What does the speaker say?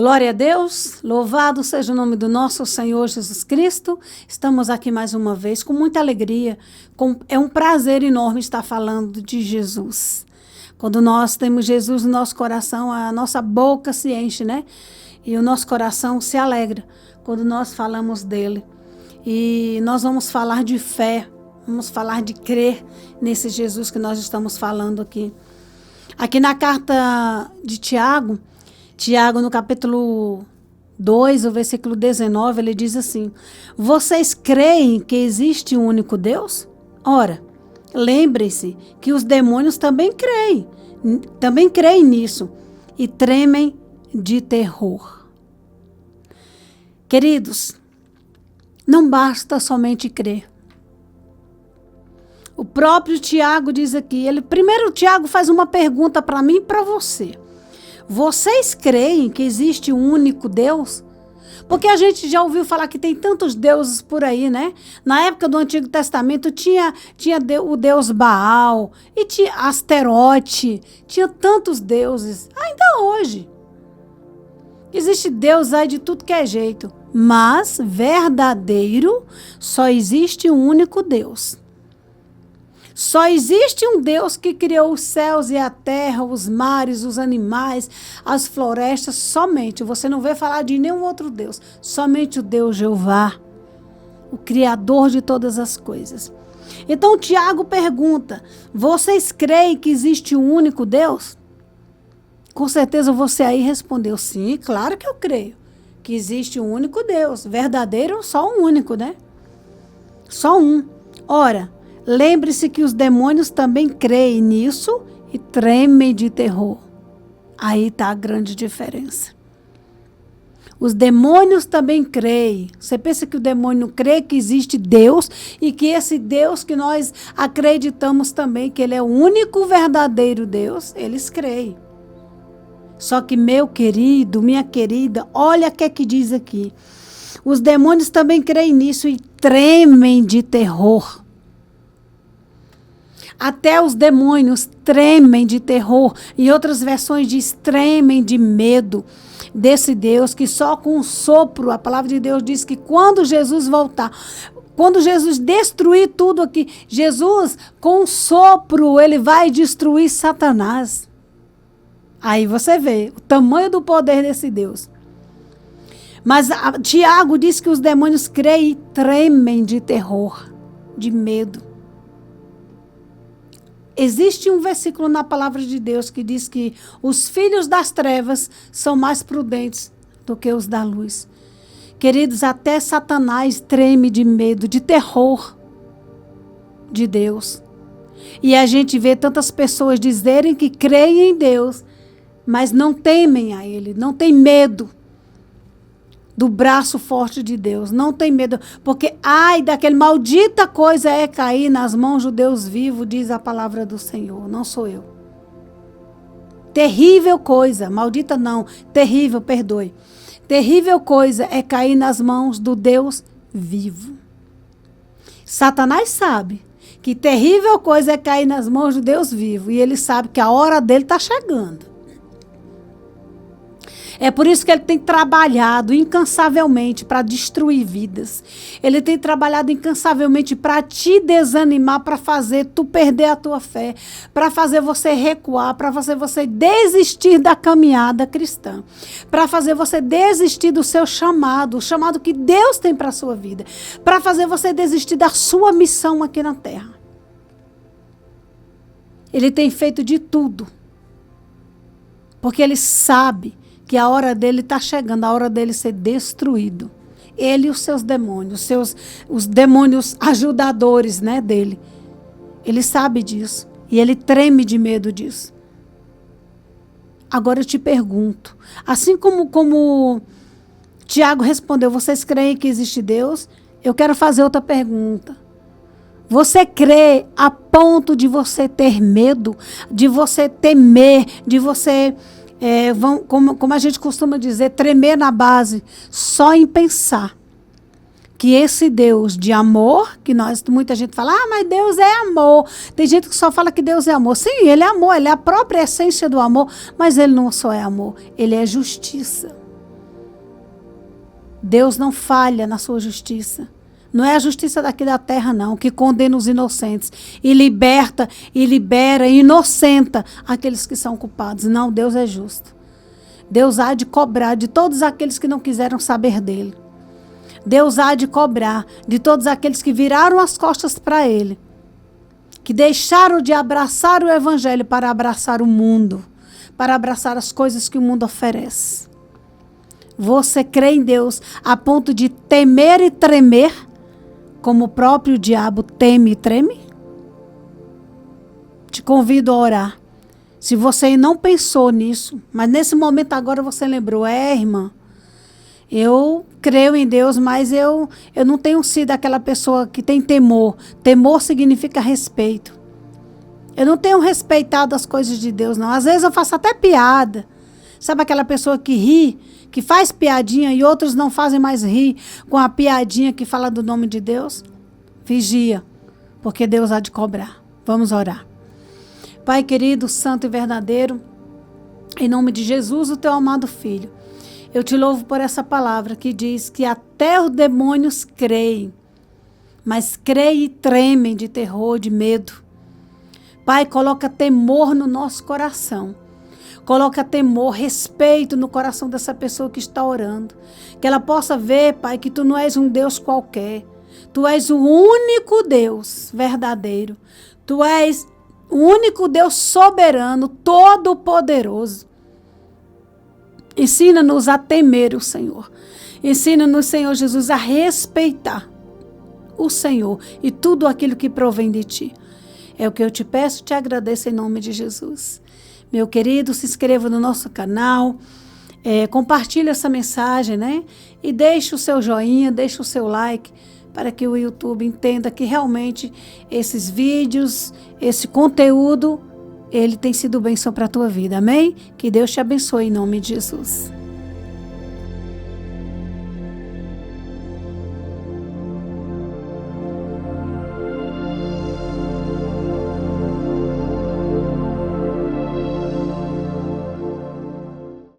Glória a Deus, louvado seja o nome do nosso Senhor Jesus Cristo. Estamos aqui mais uma vez com muita alegria. É um prazer enorme estar falando de Jesus. Quando nós temos Jesus no nosso coração, a nossa boca se enche, né? E o nosso coração se alegra quando nós falamos dele. E nós vamos falar de fé, vamos falar de crer nesse Jesus que nós estamos falando aqui. Aqui na carta de Tiago, no capítulo 2, o versículo 19, ele diz assim: vocês creem que existe um único Deus? Ora, lembrem-se que os demônios também creem nisso e tremem de terror. Queridos, não basta somente crer. O próprio Tiago diz aqui, primeiro Tiago faz uma pergunta para mim e para você. Vocês creem que existe um único Deus? Porque a gente já ouviu falar que tem tantos deuses por aí, né? Na época do Antigo Testamento tinha o deus Baal, e tinha Asterote, tinha tantos deuses. Ainda hoje. Existe Deus aí de tudo que é jeito. Mas, verdadeiro, só existe um único Deus. Só existe um Deus que criou os céus e a terra, os mares, os animais, as florestas, somente. Você não vê falar de nenhum outro Deus. Somente o Deus Jeová, o Criador de todas as coisas. Então Tiago pergunta, vocês creem que existe um único Deus? Com certeza você aí respondeu, sim, claro que eu creio. Que existe um único Deus. Verdadeiro, só um único, né? Só um. Ora, lembre-se que os demônios também creem nisso e tremem de terror. Aí está a grande diferença. Os demônios também creem. Você pensa que o demônio crê que existe Deus e que esse Deus que nós acreditamos também, que ele é o único verdadeiro Deus, eles creem. Só que, meu querido, minha querida, olha o que é que diz aqui. Os demônios também creem nisso e tremem de terror. Até os demônios tremem de terror. Em outras versões diz tremem de medo desse Deus que só com um sopro, a palavra de Deus diz que quando Jesus voltar, quando Jesus destruir tudo aqui, Jesus com um sopro, ele vai destruir Satanás. Aí você vê o tamanho do poder desse Deus. Mas Tiago diz que os demônios creem e tremem de terror, de medo. Existe um versículo na palavra de Deus que diz que os filhos das trevas são mais prudentes do que os da luz. Queridos, até Satanás treme de medo, de terror de Deus. E a gente vê tantas pessoas dizerem que creem em Deus, mas não temem a Ele, não tem medo do braço forte de Deus, não tem medo, porque ai daquele maldita coisa é cair nas mãos do Deus vivo, diz a palavra do Senhor, não sou eu. Terrível coisa, maldita não, terrível, perdoe. Terrível coisa é cair nas mãos do Deus vivo. Satanás sabe que terrível coisa é cair nas mãos do Deus vivo, e ele sabe que a hora dele está chegando. É por isso que ele tem trabalhado incansavelmente para destruir vidas. Ele tem trabalhado incansavelmente para te desanimar, para fazer tu perder a tua fé, para fazer você recuar, para fazer você desistir da caminhada cristã, para fazer você desistir do seu chamado, o chamado que Deus tem para a sua vida, para fazer você desistir da sua missão aqui na terra. Ele tem feito de tudo, porque ele sabe que a hora dele está chegando, a hora dele ser destruído. Ele e os seus demônios, os demônios ajudadores, né, dele. Ele sabe disso e ele treme de medo disso. Agora eu te pergunto, assim como Tiago respondeu, vocês creem que existe Deus? Eu quero fazer outra pergunta. Você crê a ponto de você ter medo, de você temer, de você... como a gente costuma dizer, tremer na base, só em pensar que esse Deus de amor, que muita gente fala, mas Deus é amor. Tem gente que só fala que Deus é amor. Sim, ele é amor, ele é a própria essência do amor, mas ele não só é amor, ele é justiça. Deus não falha na sua justiça. Não é a justiça daqui da terra, não, que condena os inocentes e liberta, e libera, e inocenta aqueles que são culpados. Não, Deus é justo. Deus há de cobrar de todos aqueles que não quiseram saber dele. Deus há de cobrar de todos aqueles que viraram as costas para ele, que deixaram de abraçar o evangelho para abraçar o mundo, para abraçar as coisas que o mundo oferece. Você crê em Deus a ponto de temer e tremer, como o próprio diabo teme e treme? Te convido a orar. Se você não pensou nisso, mas nesse momento agora você lembrou, irmã, eu creio em Deus, mas eu não tenho sido aquela pessoa que tem temor. Temor significa respeito. Eu não tenho respeitado as coisas de Deus, não. Às vezes eu faço até piada. Sabe aquela pessoa que ri, que faz piadinha e outros não fazem mais rir com a piadinha que fala do nome de Deus? Vigia, porque Deus há de cobrar. Vamos orar. Pai querido, santo e verdadeiro, em nome de Jesus, o teu amado Filho, eu te louvo por essa palavra que diz que até os demônios creem, mas creem e tremem de terror, de medo. Pai, coloca temor no nosso coração. Coloca temor, respeito no coração dessa pessoa que está orando. Que ela possa ver, Pai, que tu não és um Deus qualquer. Tu és o único Deus verdadeiro. Tu és o único Deus soberano, todo-poderoso. Ensina-nos a temer o Senhor. Ensina-nos, Senhor Jesus, a respeitar o Senhor e tudo aquilo que provém de Ti. É o que eu te peço, te agradeço em nome de Jesus. Meu querido, se inscreva no nosso canal, compartilhe essa mensagem, né? E deixe o seu joinha, deixe o seu like, para que o YouTube entenda que realmente esses vídeos, esse conteúdo, ele tem sido bênção para a tua vida, amém? Que Deus te abençoe em nome de Jesus.